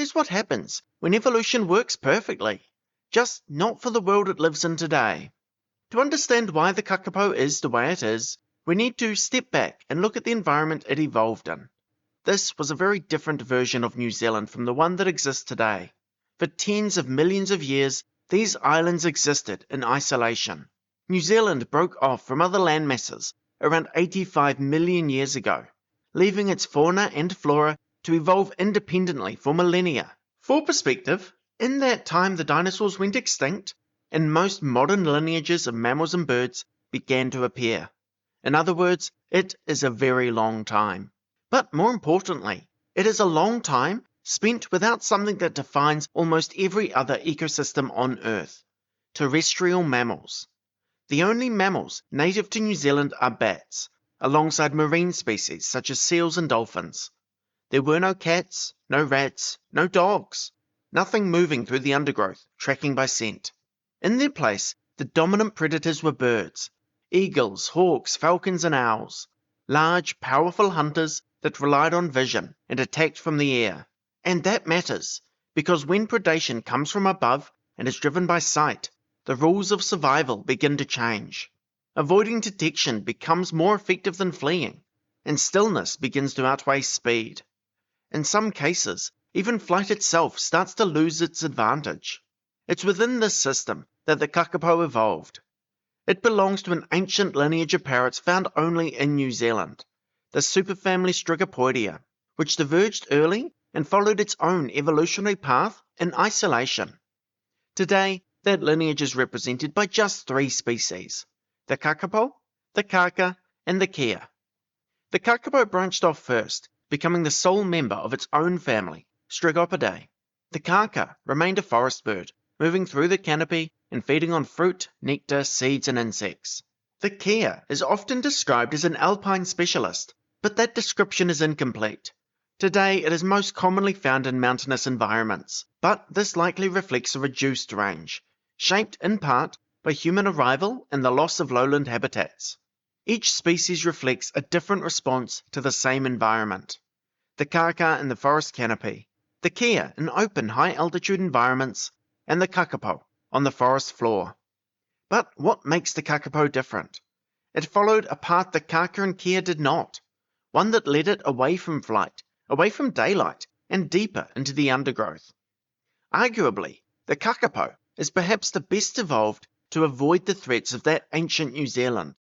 is what happens when evolution works perfectly, just not for the world it lives in today. To understand why the kakapo is the way it is, we need to step back and look at the environment it evolved in. This was a very different version of New Zealand from the one that exists today. For tens of millions of years, these islands existed in isolation. New Zealand broke off from other landmasses around 85 million years ago, leaving its fauna and flora to evolve independently for millennia. For perspective, in that time the dinosaurs went extinct, and most modern lineages of mammals and birds began to appear. In other words, it is a very long time. But more importantly, it is a long time spent without something that defines almost every other ecosystem on Earth: terrestrial mammals. The only mammals native to New Zealand are bats, alongside marine species such as seals and dolphins. There were no cats, no rats, no dogs, nothing moving through the undergrowth, tracking by scent. In their place, the dominant predators were birds: eagles, hawks, falcons, and owls. Large, powerful hunters that relied on vision and attacked from the air. And that matters, because when predation comes from above and is driven by sight, the rules of survival begin to change. Avoiding detection becomes more effective than fleeing, and stillness begins to outweigh speed. In some cases, even flight itself starts to lose its advantage. It's within this system that the kakapo evolved. It belongs to an ancient lineage of parrots found only in New Zealand, the superfamily Strigopoidea, which diverged early and followed its own evolutionary path in isolation. Today, that lineage is represented by just 3 species: the kakapo, the kaka, and the kea. The kakapo branched off first, becoming the sole member of its own family, Strigopidae. The kaka remained a forest bird, moving through the canopy and feeding on fruit, nectar, seeds, and insects. The kea is often described as an alpine specialist, but that description is incomplete. Today, it is most commonly found in mountainous environments, but this likely reflects a reduced range, shaped in part by human arrival and the loss of lowland habitats. Each species reflects a different response to the same environment. The kaka in the forest canopy, the kea in open high-altitude environments, and the kakapo on the forest floor. But what makes the kakapo different? It followed a path the kaka and kea did not, one that led it away from flight, away from daylight, and deeper into the undergrowth. Arguably, the kakapo is perhaps the best evolved to avoid the threats of that ancient New Zealand.